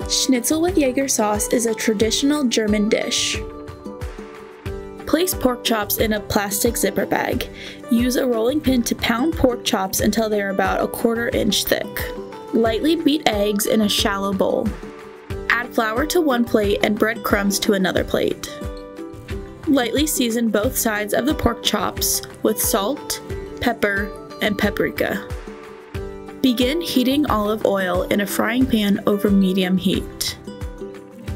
Schnitzel with Jägersauce is a traditional German dish. Place pork chops in a plastic zipper bag. Use a rolling pin to pound pork chops until they are about a 1/4 inch thick. Lightly beat eggs in a shallow bowl. Add flour to one plate and breadcrumbs to another plate. Lightly season both sides of the pork chops with salt, pepper, and paprika. Begin heating olive oil in a frying pan over medium heat.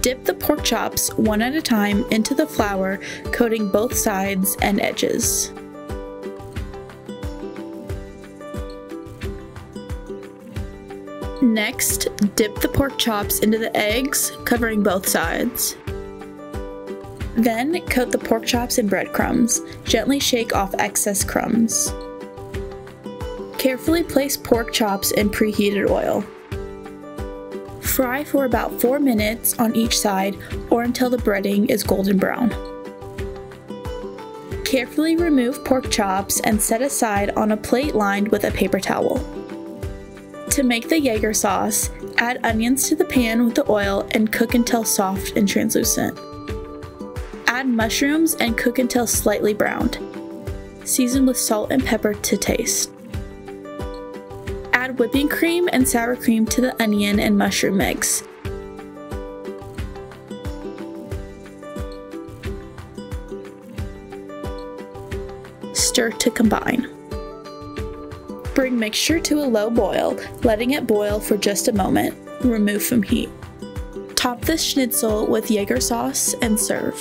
Dip the pork chops one at a time into the flour, coating both sides and edges. Next, dip the pork chops into the eggs, covering both sides. Then, coat the pork chops in breadcrumbs. Gently shake off excess crumbs. Carefully place pork chops in preheated oil. Fry for about 4 minutes on each side or until the breading is golden brown. Carefully remove pork chops and set aside on a plate lined with a paper towel. To make the Jaeger sauce, add onions to the pan with the oil and cook until soft and translucent. Add mushrooms and cook until slightly browned. Season with salt and pepper to taste. Add whipping cream and sour cream to the onion and mushroom mix. Stir to combine. Bring mixture to a low boil, letting it boil for just a moment. Remove from heat. Top the schnitzel with Jägersauce and serve.